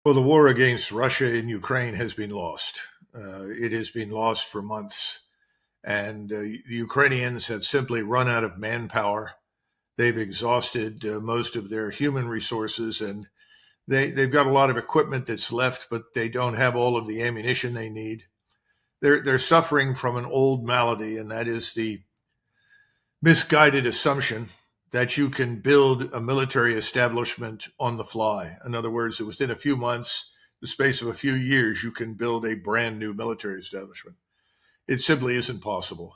Well, the war against Russia in Ukraine has been lost. It has been lost for months, and the Ukrainians have simply run out of manpower. They've exhausted most of their human resources, and they've got a lot of equipment that's left, but they don't have all of the ammunition they need. They're suffering from an old malady, and that is the misguided assumption that you can build a military establishment on the fly. In other words, that within a few months, the space of a few years, you can build a brand new military establishment. It simply isn't possible.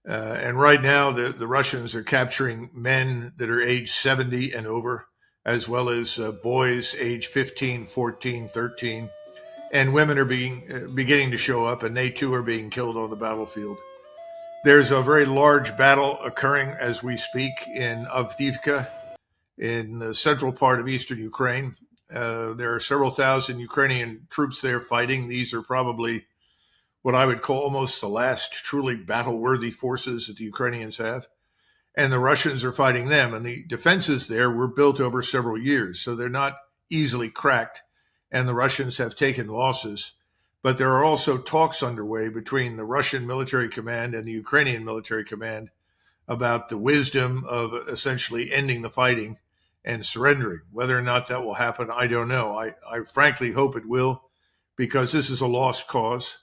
And right now, the Russians are capturing men that are age 70 and over, as well as boys age 15, 14, 13. And women are beginning to show up, and they too are being killed on the battlefield. There's a very large battle occurring as we speak in Avdiivka, in the central part of eastern Ukraine. There are several thousand Ukrainian troops there fighting. These are probably what I would call almost the last truly battle-worthy forces that the Ukrainians have. And the Russians are fighting them. And the defenses there were built over several years, so they're not easily cracked. And the Russians have taken losses. But there are also talks underway between the Russian military command and the Ukrainian military command about the wisdom of essentially ending the fighting and surrendering. Whether or not that will happen, I don't know. I frankly hope it will, because this is a lost cause.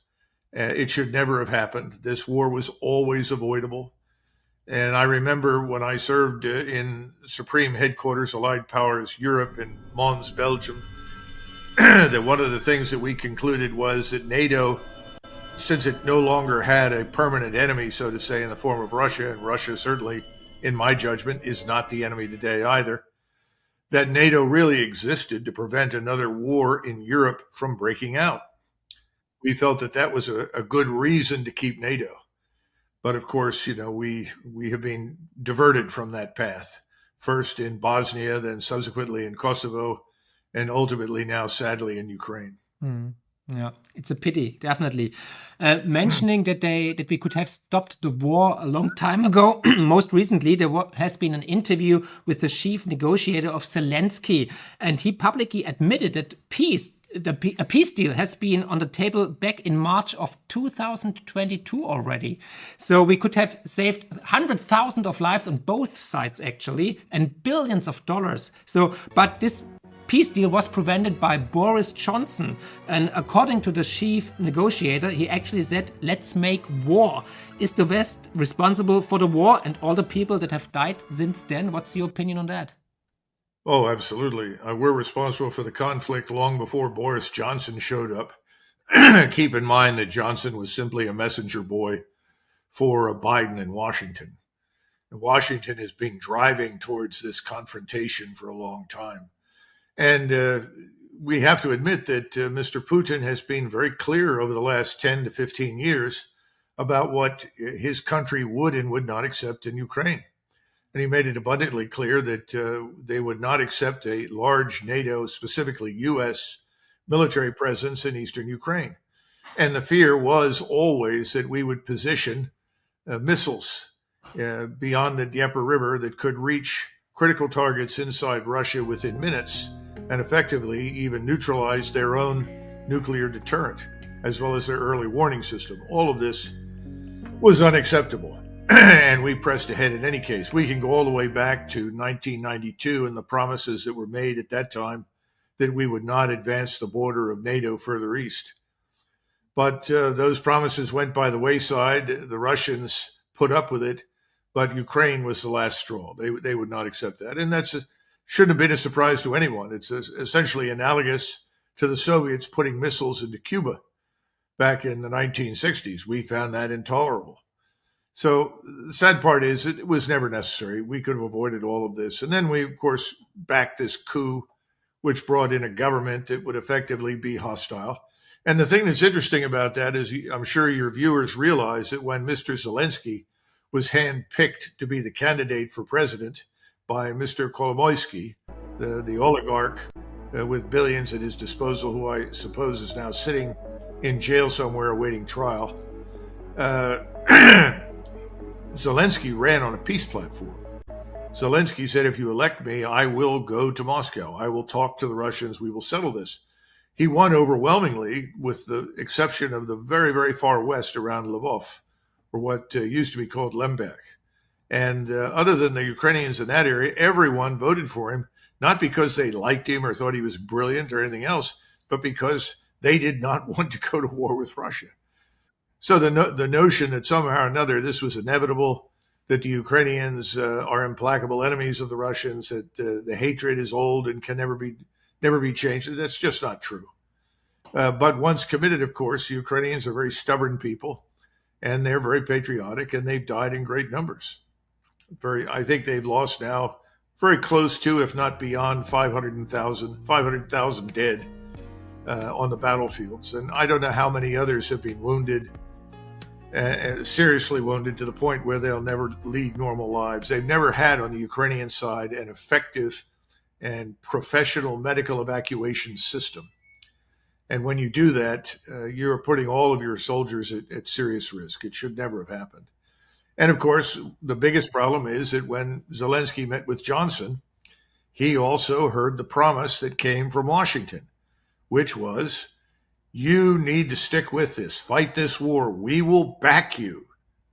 It should never have happened. This war was always avoidable. And I remember when I served in Supreme Headquarters, Allied Powers Europe in Mons, Belgium, that one of the things that we concluded was that NATO, since it no longer had a permanent enemy, so to say, in the form of Russia, and Russia certainly, in my judgment, is not the enemy today either, that NATO really existed to prevent another war in Europe from breaking out. We felt that that was a good reason to keep NATO. But of course, we have been diverted from that path, first in Bosnia, then subsequently in Kosovo, and ultimately now, sadly, in Ukraine. Yeah, it's a pity, definitely. Mentioning that we could have stopped the war a long time ago. Most recently, there has been an interview with the chief negotiator of Zelensky, and he publicly admitted that a peace deal has been on the table back in March of 2022 already. So we could have saved 100,000 of lives on both sides, actually, and billions of dollars. But this peace deal was prevented by Boris Johnson. And according to the chief negotiator, he actually said, let's make war. Is the West responsible for the war and all the people that have died since then? What's your opinion on that? Oh, absolutely. We're responsible for the conflict long before Boris Johnson showed up. Keep in mind that Johnson was simply a messenger boy for Biden in Washington. Washington has been driving towards this confrontation for a long time. And we have to admit that Mr. Putin has been very clear over the last 10 to 15 years about what his country would and would not accept in Ukraine. And he made it abundantly clear that they would not accept a large NATO, specifically U.S. military presence in eastern Ukraine. And the fear was always that we would position missiles beyond the Dnieper River that could reach critical targets inside Russia within minutes and effectively even neutralize their own nuclear deterrent, as well as their early warning system. All of this was unacceptable. And we pressed ahead in any case. We can go all the way back to 1992 and the promises that were made at that time that we would not advance the border of NATO further east. But those promises went by the wayside. The Russians put up with it, but Ukraine was the last straw. They would not accept that. And that's shouldn't have been a surprise to anyone. It's essentially analogous to the Soviets putting missiles into Cuba back in the 1960s. We found that intolerable. So the sad part is it was never necessary. We could have avoided all of this. And then we, of course, backed this coup, which brought in a government that would effectively be hostile. And the thing that's interesting about that is I'm sure your viewers realize that when Mr. Zelensky was handpicked to be the candidate for president by Mr. Kolomoisky, the oligarch with billions at his disposal, who I suppose is now sitting in jail somewhere awaiting trial, Zelensky ran on a peace platform. Zelensky said, if you elect me, I will go to Moscow. I will talk to the Russians. We will settle this. He won overwhelmingly, with the exception of the very, very far west around Lvov, or what used to be called Lemberg. And other than the Ukrainians in that area, everyone voted for him, not because they liked him or thought he was brilliant or anything else, but because they did not want to go to war with Russia. So the notion that somehow or another this was inevitable, that the Ukrainians are implacable enemies of the Russians, that the hatred is old and can never be changed, that's just not true. But once committed, of course, Ukrainians are very stubborn people, and they're very patriotic, and they've died in great numbers. I think they've lost now very close to, if not beyond, 500,000 dead on the battlefields. And I don't know how many others have been wounded, seriously wounded, to the point where they'll never lead normal lives. They've never had on the Ukrainian side an effective and professional medical evacuation system. And when you do that, you're putting all of your soldiers at serious risk. It should never have happened. And of course, the biggest problem is that when Zelensky met with Johnson, he also heard the promise that came from Washington, which was, you need to stick with this, fight this war. We will back you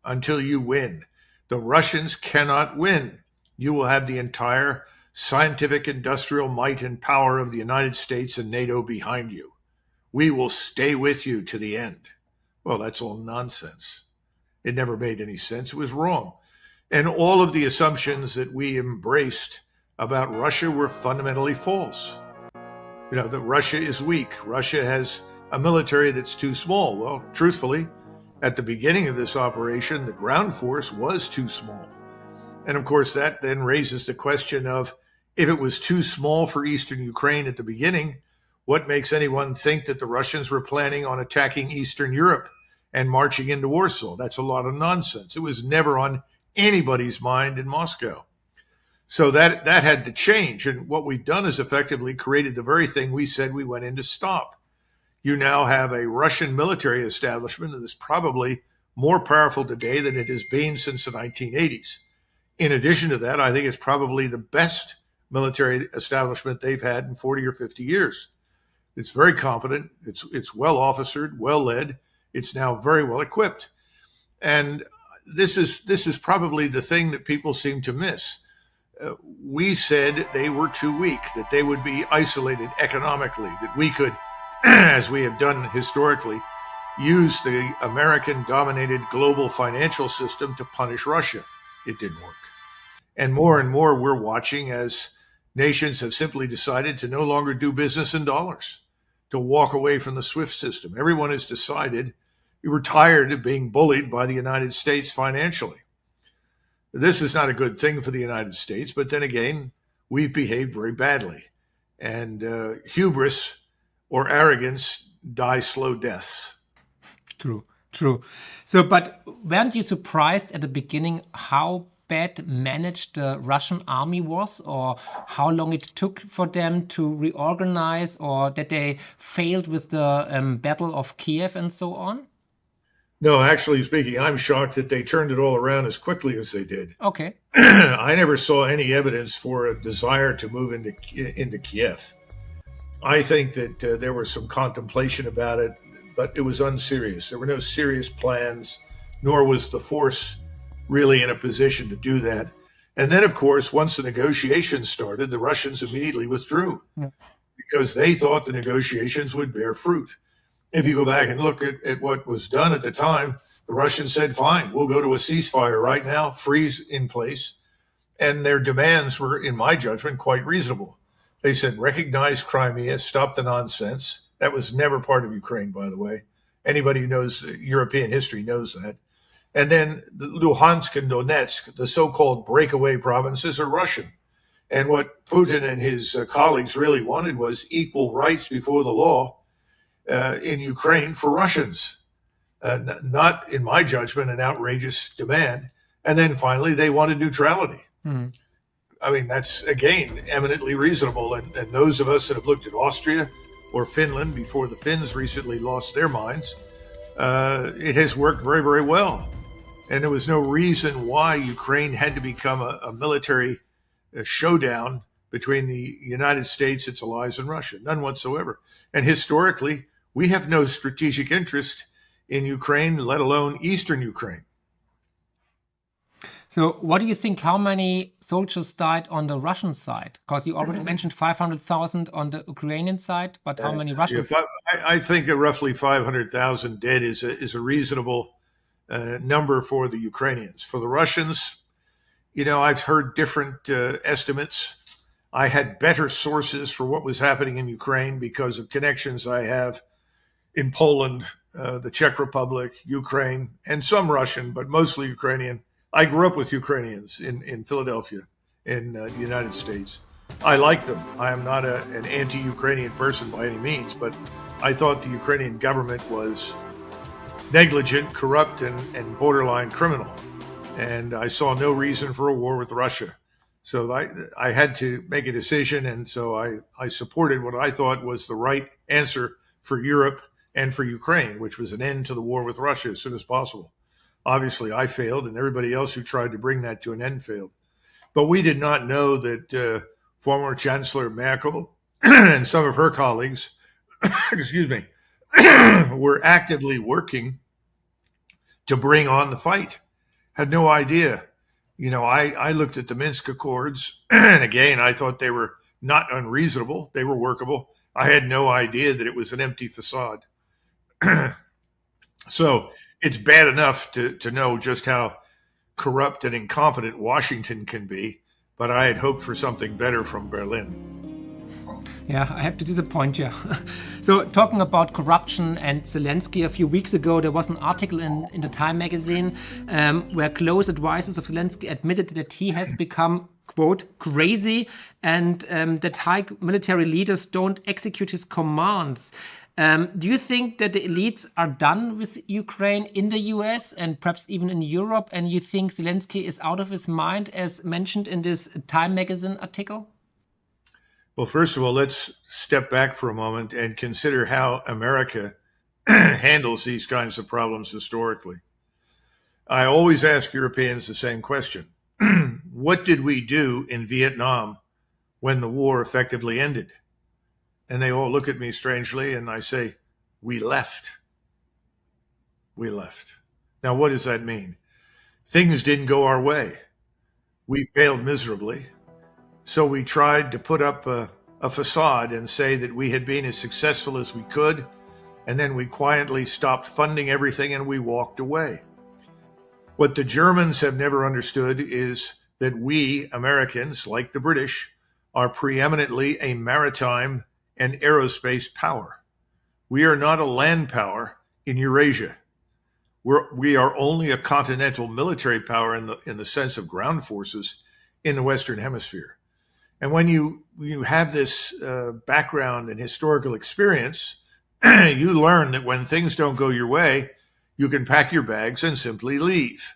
until you win. The Russians cannot win. You will have the entire scientific, industrial might and power of the United States and NATO behind you. We will stay with you to the end. Well, that's all nonsense. It never made any sense. It was wrong. And all of the assumptions that we embraced about Russia were fundamentally false. You know, that Russia is weak. Russia has a military that's too small. Well, truthfully, at the beginning of this operation, the ground force was too small. And of course, that then raises the question of, if it was too small for eastern Ukraine at the beginning, what makes anyone think that the Russians were planning on attacking Eastern Europe and marching into Warsaw? That's a lot of nonsense. It was never on anybody's mind in Moscow. So that had to change. And what we've done is effectively created the very thing we said we went in to stop. You now have a Russian military establishment that is probably more powerful today than it has been since the 1980s. In addition to that, I think it's probably the best military establishment they've had in 40 or 50 years. It's very competent. It's well officered, well led. It's now very well equipped. And this is probably the thing that people seem to miss. We said they were too weak, that they would be isolated economically, that we could, as we have done historically, use the American-dominated global financial system to punish Russia. It didn't work. And more we're watching as nations have simply decided to no longer do business in dollars, to walk away from the SWIFT system. Everyone has decided we were tired of being bullied by the United States financially. This is not a good thing for the United States, but then again, we've behaved very badly. And hubris or arrogance die slow deaths. True. So, but weren't you surprised at the beginning how bad managed the Russian army was, or how long it took for them to reorganize, or that they failed with the Battle of Kiev and so on? No, actually speaking, I'm shocked that they turned it all around as quickly as they did. Okay. I never saw any evidence for a desire to move into Kiev. I think that there was some contemplation about it, but it was unserious. There were no serious plans, nor was the force really in a position to do that. And then, of course, once the negotiations started, the Russians immediately withdrew because they thought the negotiations would bear fruit. If you go back and look at what was done at the time, the Russians said, fine, we'll go to a ceasefire right now, freeze in place. And their demands were, in my judgment, quite reasonable. They said, recognize Crimea, stop the nonsense. That was never part of Ukraine, by the way. Anybody who knows European history knows that. And then Luhansk and Donetsk, the so-called breakaway provinces, are Russian. And what Putin and his colleagues really wanted was equal rights before the law in Ukraine for Russians. Not, in my judgment, an outrageous demand. And then finally, they wanted neutrality. I mean, that's, again, eminently reasonable. And those of us that have looked at Austria or Finland before the Finns recently lost their minds, it has worked very, very well. And there was no reason why Ukraine had to become a military showdown between the United States, its allies, and Russia. None whatsoever. And historically, we have no strategic interest in Ukraine, let alone Eastern Ukraine. So what do you think, how many soldiers died on the Russian side? Because you already mentioned 500,000 on the Ukrainian side, but how many Russians? I think roughly 500,000 dead is a reasonable number for the Ukrainians. For the Russians, I've heard different estimates. I had better sources for what was happening in Ukraine because of connections I have in Poland, the Czech Republic, Ukraine, and some Russian, but mostly Ukrainian. I grew up with Ukrainians in Philadelphia, in the United States. I like them. I am not an anti-Ukrainian person by any means, but I thought the Ukrainian government was negligent, corrupt, and borderline criminal. And I saw no reason for a war with Russia. So I had to make a decision, and so I supported what I thought was the right answer for Europe and for Ukraine, which was an end to the war with Russia as soon as possible. Obviously, I failed, and everybody else who tried to bring that to an end failed. But we did not know that former Chancellor Merkel and some of her colleagues, excuse me, were actively working to bring on the fight. Had no idea. I looked at the Minsk Accords, and again, I thought they were not unreasonable. They were workable. I had no idea that it was an empty facade. So it's bad enough to know just how corrupt and incompetent Washington can be, but I had hoped for something better from Berlin. Yeah, I have to disappoint you. So talking about corruption and Zelensky, a few weeks ago, there was an article in the Time magazine where close advisors of Zelensky admitted that he has become, quote, crazy, and that high military leaders don't execute his commands. Do you think that the elites are done with Ukraine in the US and perhaps even in Europe, and you think Zelensky is out of his mind, as mentioned in this Time magazine article? Well, first of all, let's step back for a moment and consider how America handles these kinds of problems historically. I always ask Europeans the same question. What did we do in Vietnam when the war effectively ended? And they all look at me strangely, and I say, we left. We left. Now, what does that mean? Things didn't go our way. We failed miserably. So we tried to put up a facade and say that we had been as successful as we could, and then we quietly stopped funding everything and we walked away. What the Germans have never understood is that we, Americans, like the British, are preeminently a maritime and aerospace power. We are not a land power in Eurasia. We are only a continental military power in the sense of ground forces in the Western Hemisphere. And when you have this background and historical experience, you learn that when things don't go your way, you can pack your bags and simply leave.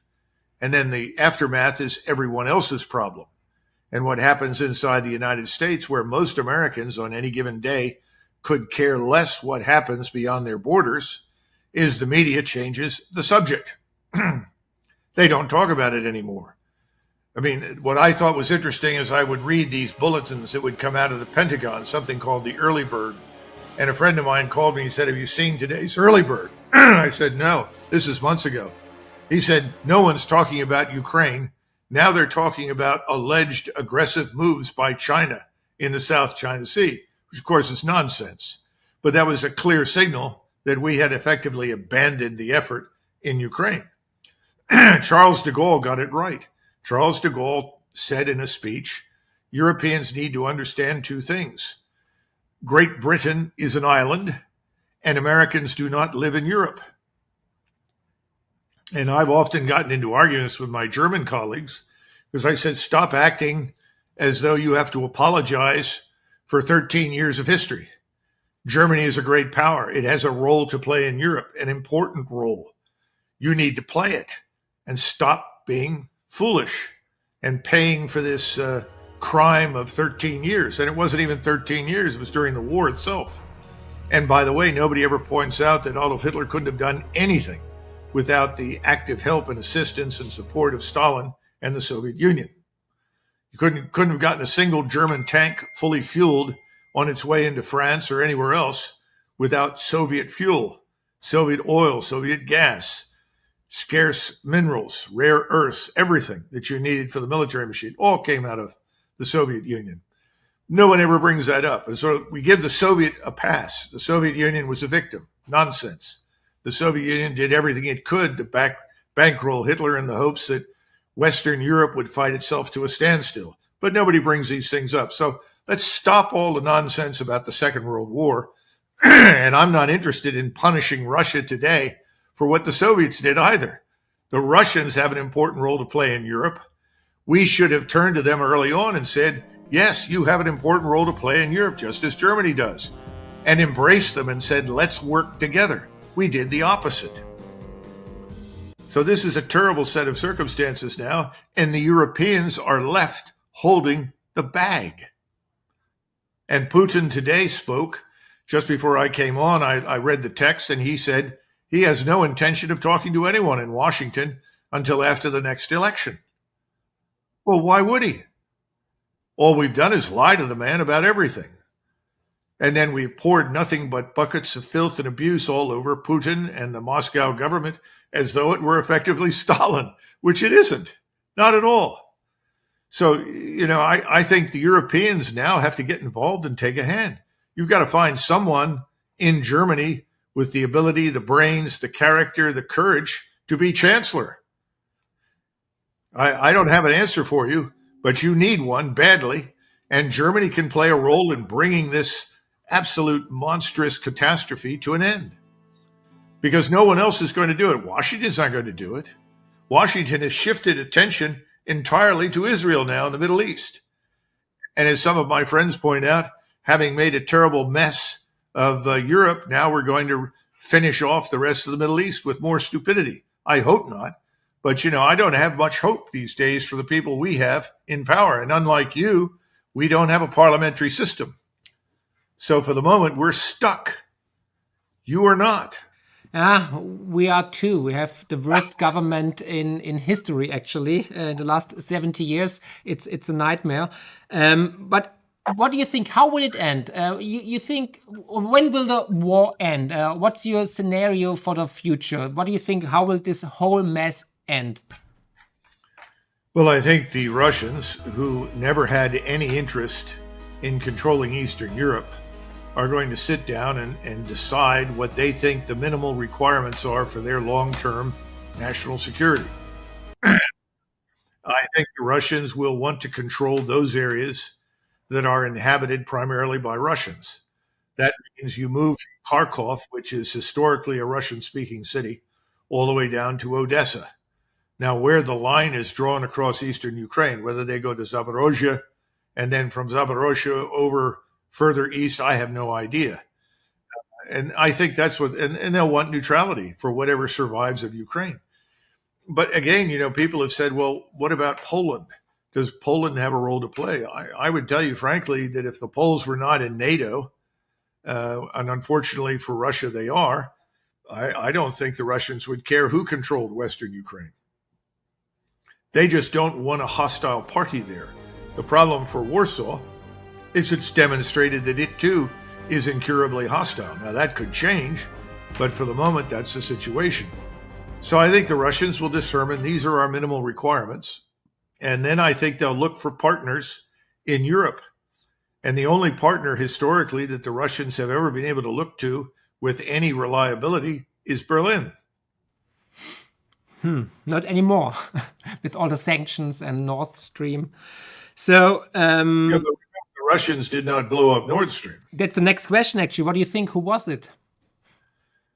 And then the aftermath is everyone else's problem. And what happens inside the United States, where most Americans on any given day could care less what happens beyond their borders, is the media changes the subject. They don't talk about it anymore. I mean, what I thought was interesting is I would read these bulletins that would come out of the Pentagon, something called the Early Bird. And a friend of mine called me and said, have you seen today's Early Bird? I said, no, this is months ago. He said, no one's talking about Ukraine. Now they're talking about alleged aggressive moves by China in the South China Sea, which of course is nonsense. But that was a clear signal that we had effectively abandoned the effort in Ukraine. Charles de Gaulle got it right. Charles de Gaulle said in a speech, Europeans need to understand two things. Great Britain is an island, and Americans do not live in Europe. And I've often gotten into arguments with my German colleagues because I said, stop acting as though you have to apologize for 13 years of history. Germany is a great power. It has a role to play in Europe, an important role. You need to play it and stop being foolish and paying for this crime of 13 years. And it wasn't even 13 years. It was during the war itself. And by the way, nobody ever points out that Adolf Hitler couldn't have done anything without the active help and assistance and support of Stalin and the Soviet Union. You couldn't have gotten a single German tank fully fueled on its way into France or anywhere else without Soviet fuel, Soviet oil, Soviet gas, scarce minerals, rare earths, everything that you needed for the military machine all came out of the Soviet Union. No one ever brings that up. And so we give the Soviet a pass. The Soviet Union was a victim. Nonsense. The Soviet Union did everything it could to bankroll Hitler in the hopes that Western Europe would fight itself to a standstill. But nobody brings these things up. So let's stop all the nonsense about the Second World War. And I'm not interested in punishing Russia today for what the Soviets did either. The Russians have an important role to play in Europe. We should have turned to them early on and said, yes, you have an important role to play in Europe, just as Germany does, and embraced them and said, let's work together. We did the opposite. So this is a terrible set of circumstances now, and the Europeans are left holding the bag. And Putin today spoke, just before I came on, I read the text, and he said he has no intention of talking to anyone in Washington until after the next election. Well, why would he? All we've done is lie to the man about everything. And then we poured nothing but buckets of filth and abuse all over Putin and the Moscow government as though it were effectively Stalin, which it isn't, not at all. So, I think the Europeans now have to get involved and take a hand. You've got to find someone in Germany with the ability, the brains, the character, the courage to be chancellor. I don't have an answer for you, but you need one badly. And Germany can play a role in bringing this absolute monstrous catastrophe to an end. Because no one else is going to do it. Washington's not going to do it. Washington has shifted attention entirely to Israel now in the Middle East. And as some of my friends point out, having made a terrible mess of Europe, now we're going to finish off the rest of the Middle East with more stupidity. I hope not. But, I don't have much hope these days for the people we have in power. And unlike you, we don't have a parliamentary system. So for the moment, we're stuck. You are not. We are too. We have the worst government in history, actually. In the last 70 years, it's a nightmare. But what do you think? How will it end? You think, when will the war end? What's your scenario for the future? What do you think? How will this whole mess end? Well, I think the Russians, who never had any interest in controlling Eastern Europe, are going to sit down and decide what they think the minimal requirements are for their long-term national security. I think the Russians will want to control those areas that are inhabited primarily by Russians. That means you move from Kharkov, which is historically a Russian-speaking city, all the way down to Odessa. Now, where the line is drawn across eastern Ukraine, whether they go to Zaporozhye and then from Zaporozhye over further east, I have no idea. And I think that's what, and they'll want neutrality for whatever survives of Ukraine. But again, people have said, well, what about Poland? Does Poland have a role to play? I would tell you, frankly, that if the Poles were not in NATO, and unfortunately for Russia they are, I don't think the Russians would care who controlled Western Ukraine. They just don't want a hostile party there. The problem for Warsaw is it's demonstrated that it too is incurably hostile. Now that could change, but for the moment that's the situation. So I think the Russians will determine these are our minimal requirements. And then I think they'll look for partners in Europe. And the only partner historically that the Russians have ever been able to look to with any reliability is Berlin. Not anymore, with all the sanctions and Nord Stream. So but the Russians did not blow up Nord Stream. That's the next question, actually. What do you think? Who was it?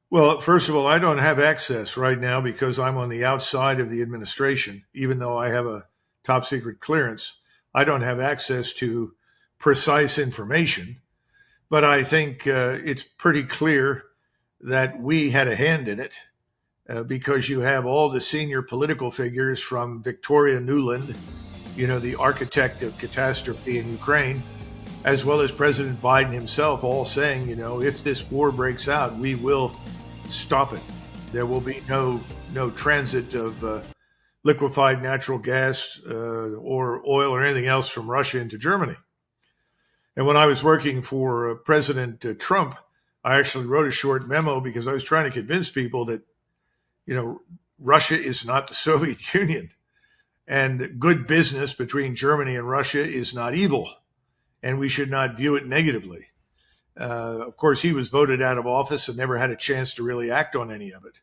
Well, first of all, I don't have access right now because I'm on the outside of the administration. Even though I have a top secret clearance, I don't have access to precise information. But I think it's pretty clear that we had a hand in it. Because you have all the senior political figures from Victoria Nuland, the architect of catastrophe in Ukraine, as well as President Biden himself, all saying, if this war breaks out, we will stop it. There will be no transit of liquefied natural gas or oil or anything else from Russia into Germany. And when I was working for President Trump, I actually wrote a short memo because I was trying to convince people that, Russia is not the Soviet Union, and good business between Germany and Russia is not evil, and we should not view it negatively. Of course, he was voted out of office and never had a chance to really act on any of it.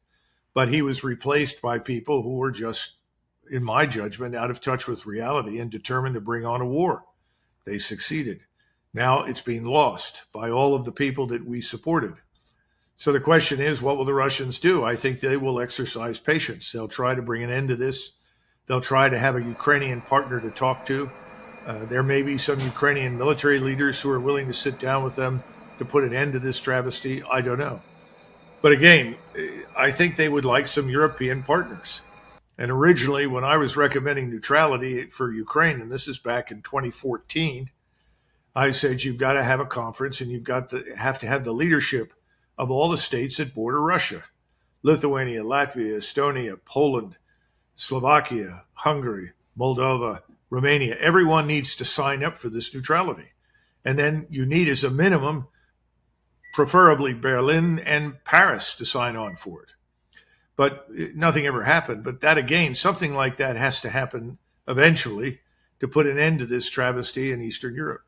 But he was replaced by people who were just, in my judgment, out of touch with reality and determined to bring on a war. They succeeded. Now it's being lost by all of the people that we supported. So the question is, what will the Russians do? I think they will exercise patience. They'll try to bring an end to this. They'll try to have a Ukrainian partner to talk to. There may be some Ukrainian military leaders who are willing to sit down with them to put an end to this travesty. I don't know. But again, I think they would like some European partners. And originally, when I was recommending neutrality for Ukraine, and this is back in 2014, I said you've got to have a conference and have to have the leadership of all the states that border Russia: Lithuania, Latvia, Estonia, Poland, Slovakia, Hungary, Moldova, Romania. Everyone needs to sign up for this neutrality. And then you need, as a minimum, preferably Berlin and Paris to sign on for it. But nothing ever happened. But that, again, something like that has to happen eventually to put an end to this travesty in Eastern Europe.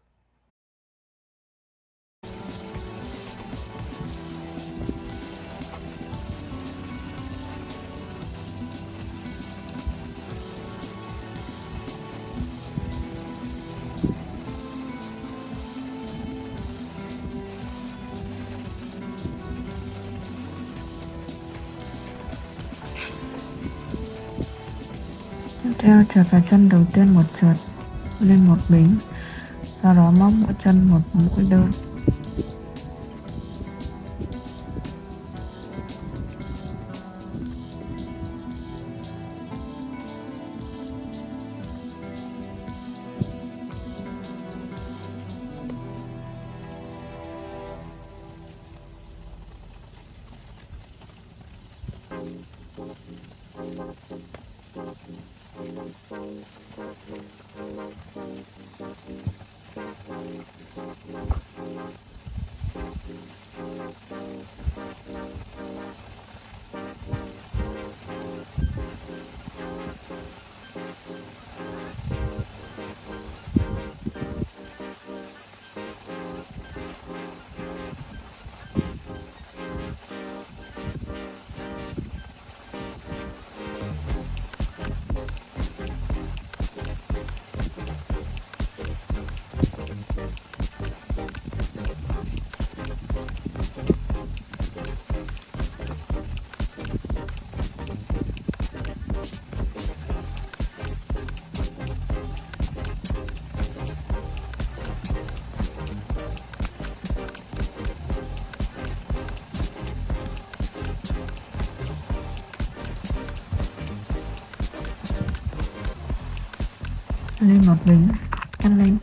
Tiếp theo, trượt vào chân đầu tiên một trượt lên một bính, sau đó móc mỗi chân một mũi đơn. Lên một bính, cắt lên.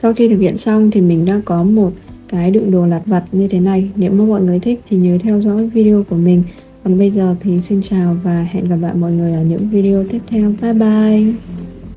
Sau khi thực hiện xong thì mình đã có một cái đựng đồ lặt vặt như thế này. Nếu mà mọi người thích thì nhớ theo dõi video của mình. Còn bây giờ thì xin chào và hẹn gặp lại mọi người ở những video tiếp theo. Bye bye!